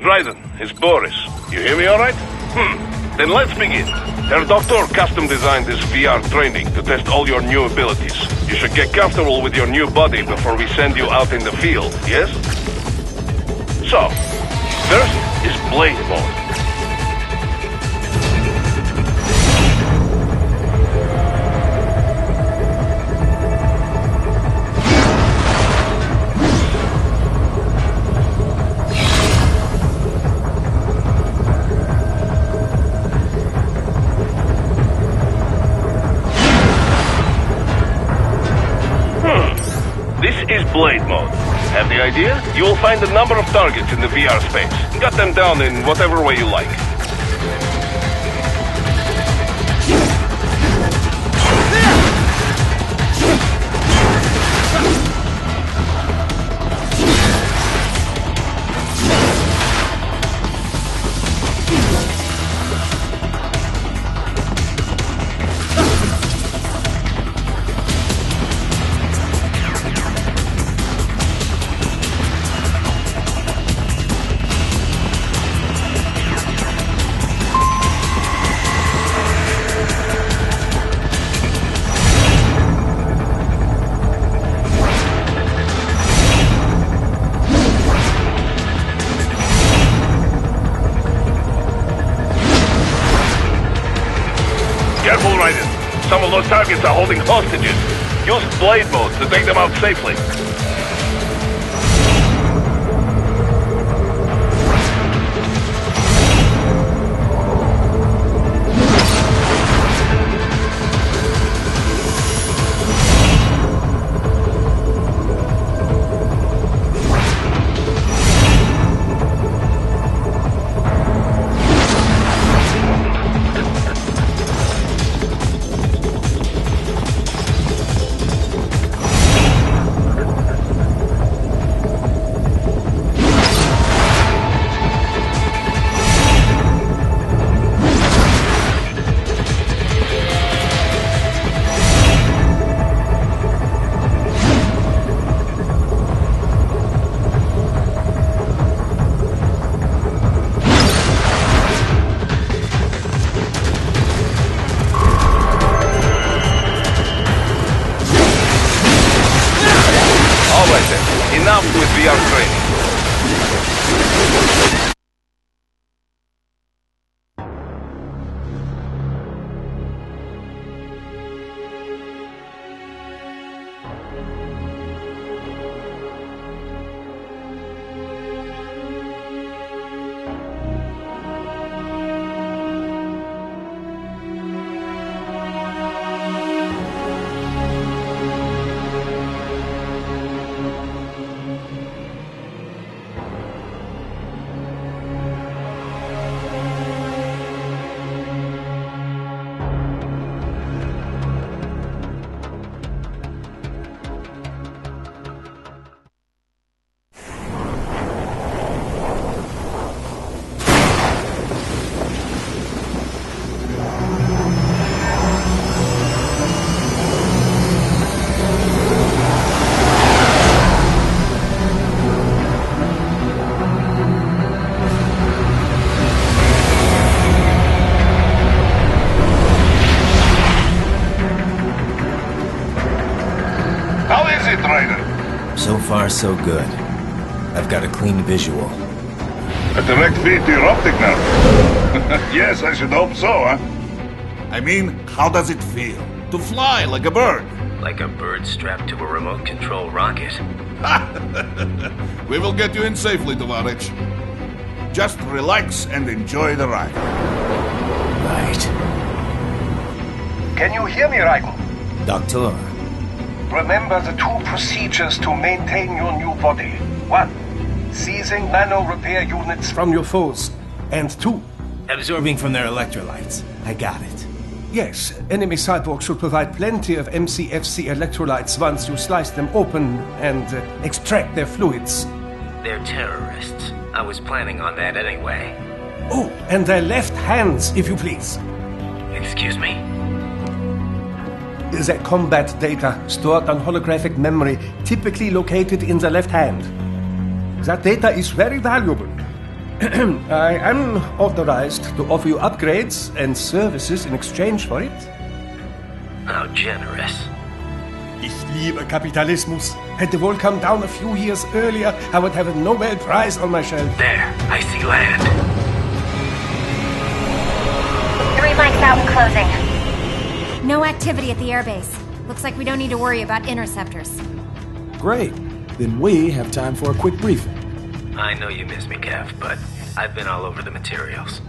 Dryden. It's Boris. You hear me all right? Then let's begin. Herr Doctor custom designed this VR training to test all your new abilities. You should get comfortable with your new body before we send you out in the field, yes? So, first is Blade Mode. This is Blade Mode. Have the idea? You will find a number of targets in the VR space. Cut them down in whatever way you like. Careful, Raiden. Some of those targets are holding hostages. Use Blade Mode to take them out safely. Enough with VR training. So far, so good. I've got a clean visual. A direct feed to your optic now. Yes, I should hope so, huh? I mean, how does it feel? To fly like a bird? Like a bird strapped to a remote control rocket. We will get you in safely, Tovarich. Just relax and enjoy the ride. Right. Can you hear me, Raiden? Doctor. Remember the two procedures to maintain your new body. 1. Seizing nano repair units from your foes. And 2. Absorbing from their electrolytes. I got it. Yes, enemy cyborgs should provide plenty of MCFC electrolytes once you slice them open and extract their fluids. They're terrorists. I was planning on that anyway. Oh, and their left hands, if you please. Excuse me? The combat data stored on holographic memory, typically located in the left hand. That data is very valuable. I am authorized to offer you upgrades and services in exchange for it. How generous. Ich liebe Kapitalismus. Had the wall come down a few years earlier, I would have a Nobel Prize on my shelf. There, I see land. 3 mics out and closing. No activity at the airbase. Looks like we don't need to worry about interceptors. Great. Then we have time for a quick briefing. I know you miss me, Kev, but I've been all over the materials.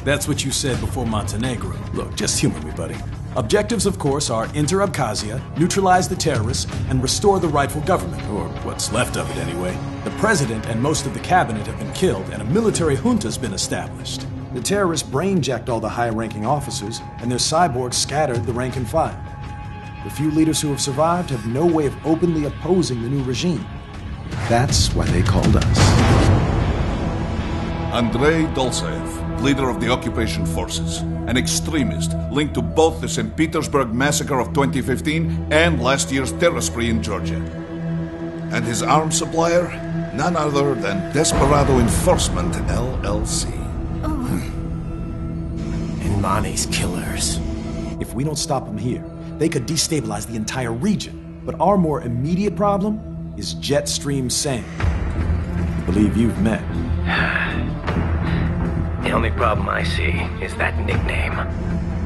That's what you said before Montenegro. Look, just humor me, buddy. Objectives, of course, are enter Abkhazia, neutralize the terrorists, and restore the rightful government, or what's left of it anyway. The president and most of the cabinet have been killed, and a military junta's been established. The terrorists brain-jacked all the high-ranking officers, and their cyborgs scattered the rank and file. The few leaders who have survived have no way of openly opposing the new regime. That's why they called us. Andrei Dolzaev, leader of the occupation forces, an extremist linked to both the St. Petersburg massacre of 2015 and last year's terror spree in Georgia. And his arms supplier? None other than Desperado Enforcement, LLC. And Mani's killers. If we don't stop them here, they could destabilize the entire region. But our more immediate problem is Jetstream Sam. I believe you've met. The only problem I see is that nickname.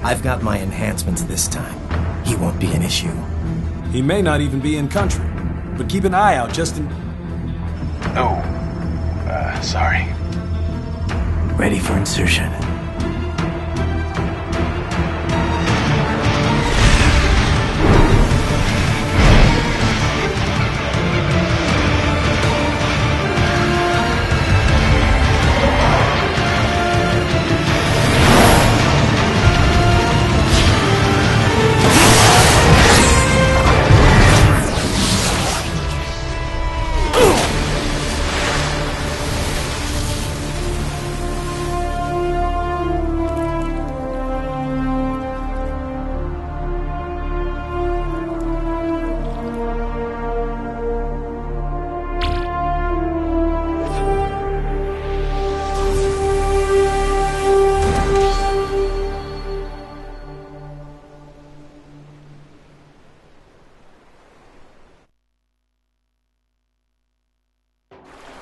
I've got my enhancements this time. He won't be an issue. He may not even be in country. But keep an eye out just in... Sorry. Ready for insertion.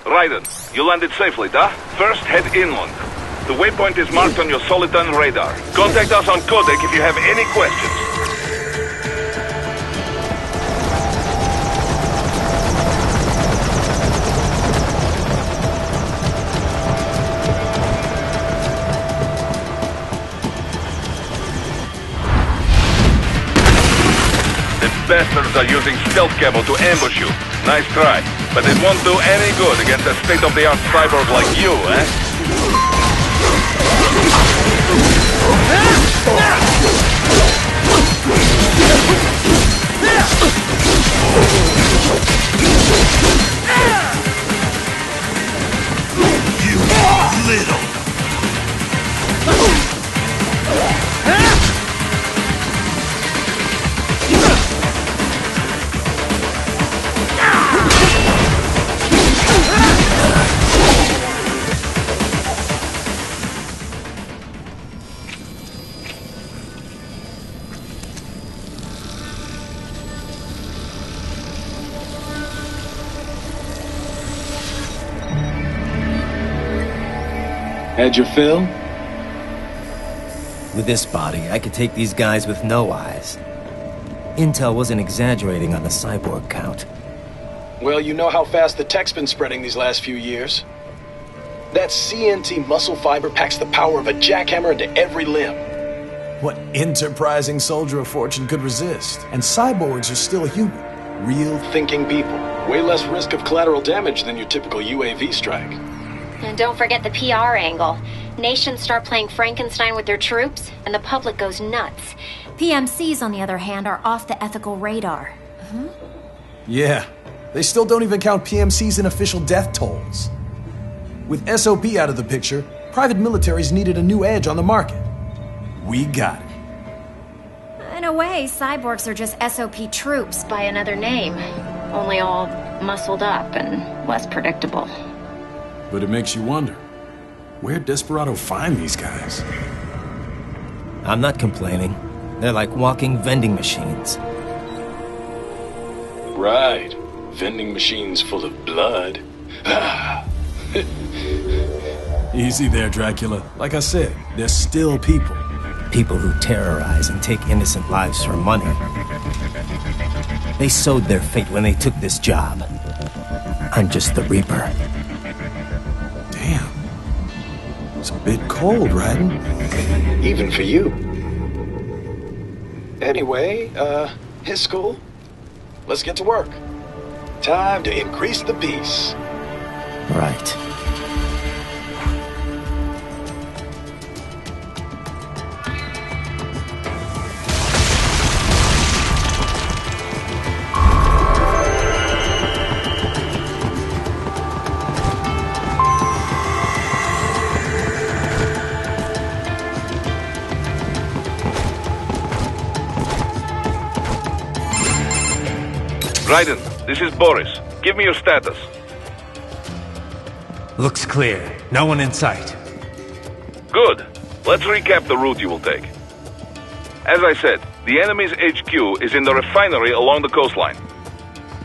Raiden, you landed safely, da? First, head inland. The waypoint is marked on your Soliton radar. Contact us on Codec if you have any questions. The bastards are using stealth cable to ambush you. Nice try. But it won't do any good against a state-of-the-art cyborg like you, eh? You little... Had your fill? With this body, I could take these guys with no eyes. Intel wasn't exaggerating on the cyborg count. Well, you know how fast the tech's been spreading these last few years. That CNT muscle fiber packs the power of a jackhammer into every limb. What enterprising soldier of fortune could resist? And cyborgs are still human. Real Thinking people. Way less risk of collateral damage than your typical UAV strike. And don't forget the PR angle. Nations start playing Frankenstein with their troops, and the public goes nuts. PMCs, on the other hand, are off the ethical radar. Yeah. They still don't even count PMCs in official death tolls. With SOP out of the picture, private militaries needed a new edge on the market. We got it. In a way, cyborgs are just SOP troops by another name. Only all muscled up and less predictable. but it makes you wonder. Where'd Desperado find these guys? I'm not complaining. They're like walking vending machines. Right. Vending machines full of blood. Ah. Easy there, Dracula. Like I said, they're still people. People who terrorize and take innocent lives for money. They sowed their fate when they took this job. I'm just the Reaper. Damn. It's a bit cold, Raiden. Even for you. Anyway, his school. Let's get to work. Time to increase the peace. Right. Raiden, this is Boris. Give me your status. Looks clear. No one in sight. Good. Let's recap the route you will take. As I said, the enemy's HQ is in the refinery along the coastline.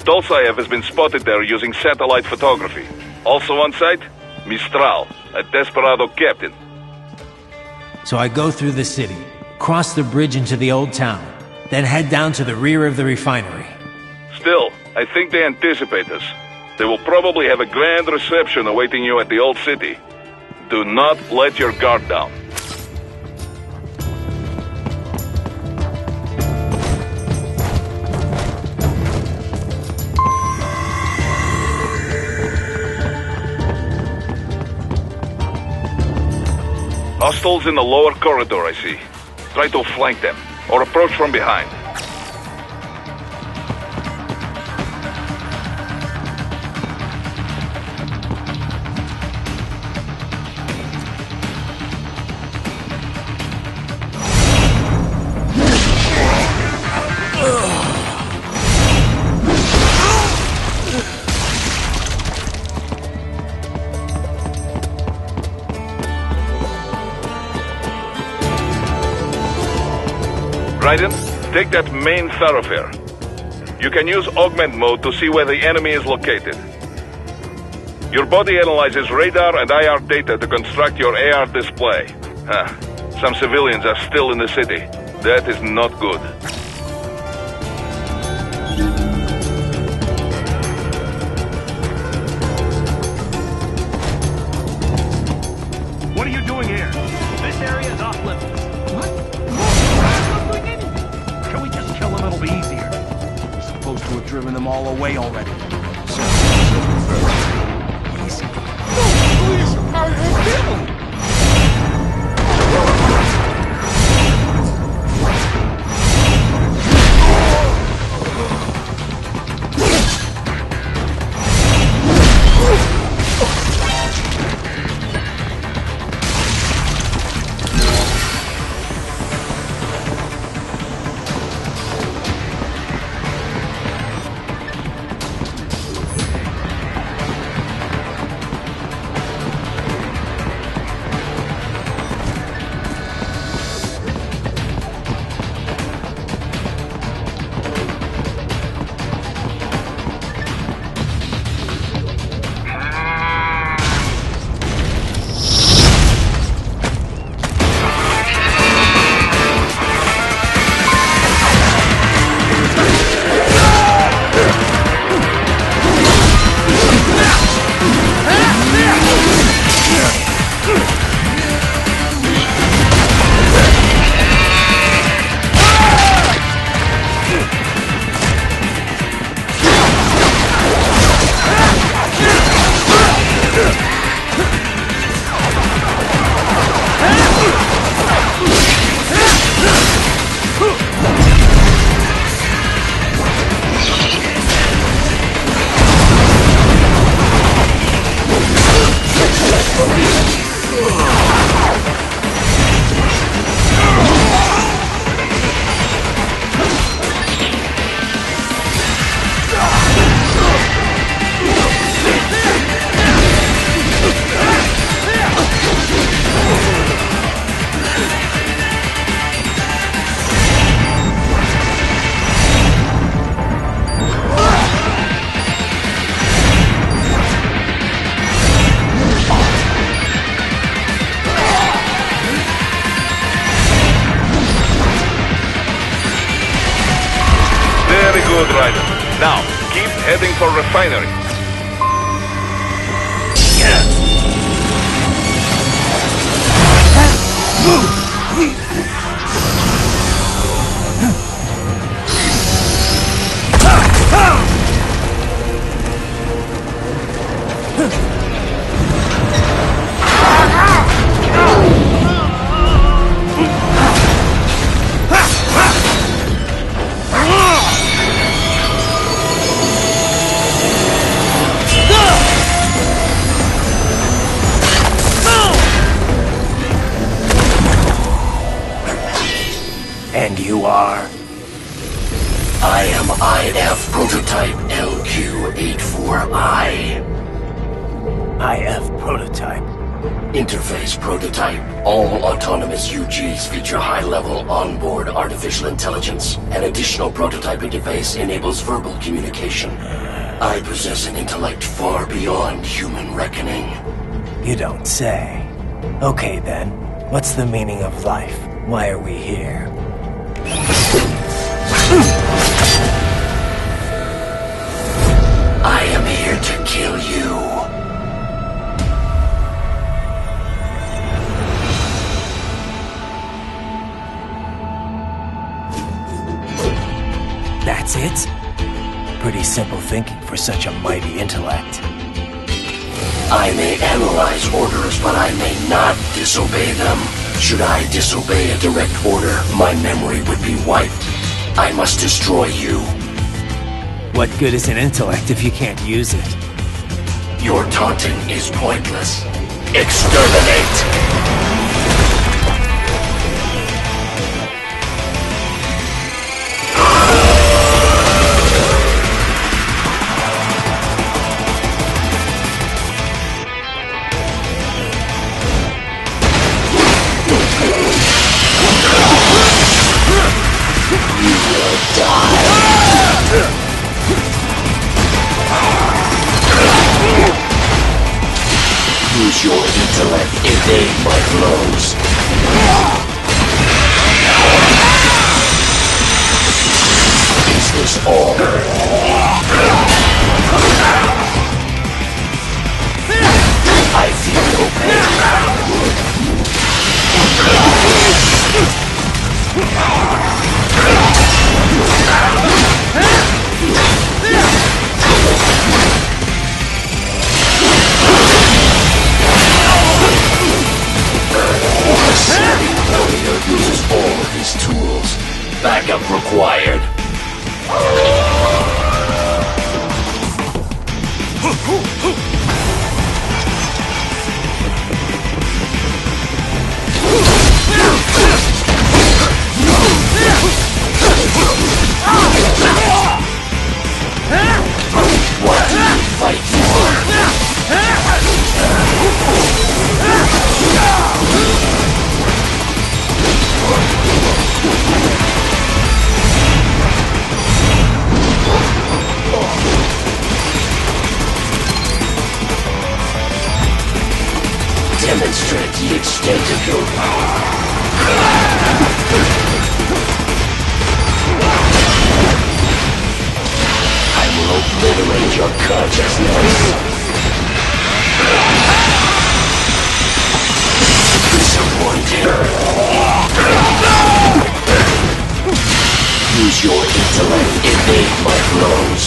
Dolsaev has been spotted there using satellite photography. Also on site, Mistral, a Desperado captain. So I go through the city, cross the bridge into the old town, then head down to the rear of the refinery. Still, I think they anticipate us. They will probably have a grand reception awaiting you at the old city. Do not let your guard down. Hostiles in the lower corridor, I see. Try to flank them, or approach from behind. Raiden, take that main thoroughfare. You can use augment mode to see where the enemy is located. Your body analyzes radar and IR data to construct your AR display. Some civilians are still in the city. That is not good. What are you doing here? This area is off limits. What? Can we just kill them? It'll be easier. We're supposed to have driven them all away already. Easy. No, please, I have him! Good, Ryder. Now, keep heading for refinery. And you are? I am IF Prototype LQ84I. IF Prototype. Interface Prototype. All autonomous UGs feature high-level onboard artificial intelligence. An additional prototype interface enables verbal communication. I possess an intellect far beyond human reckoning. You don't say. Okay then, what's the meaning of life? Why are we here? I am here to kill you. That's it? Pretty simple thinking for such a mighty intellect. I may analyze orders, but I may not disobey them. Should I disobey a direct order, my memory would be wiped. I must destroy you. What good is an intellect if you can't use it? Your taunting is pointless. Exterminate! Use your intellect, evade my blows. Is this all? I feel no pain. Uses all of his tools. Backup required. What do you fight for? Demonstrate the extent of your power. I will obliterate your consciousness. Disappointing. Use your intellect, evade my blows.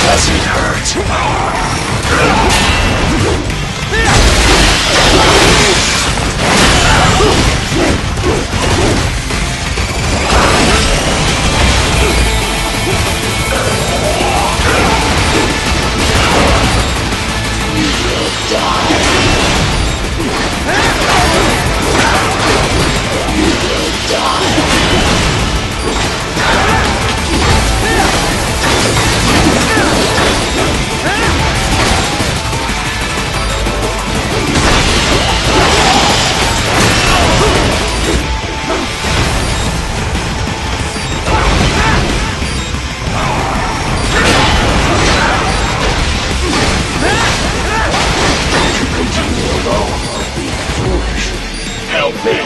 Does it hurt? You will die. You will die. Help me!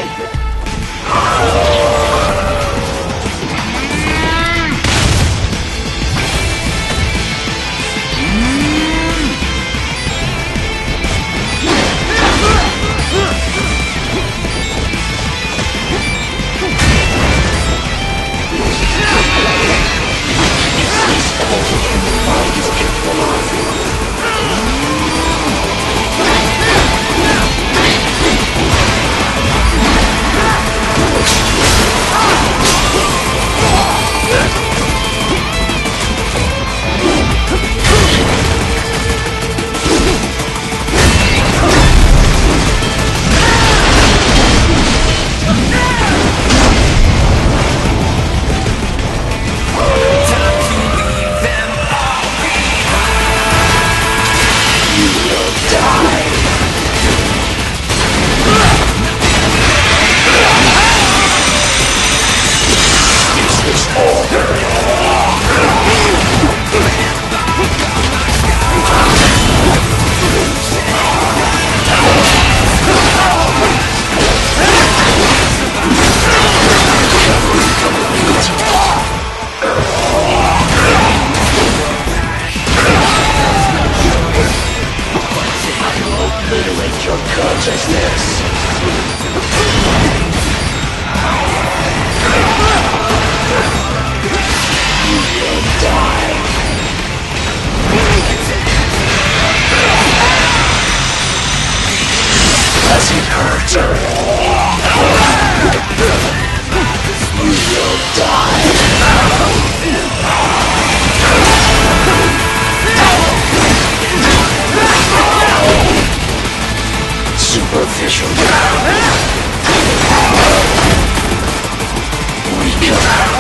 Weaken.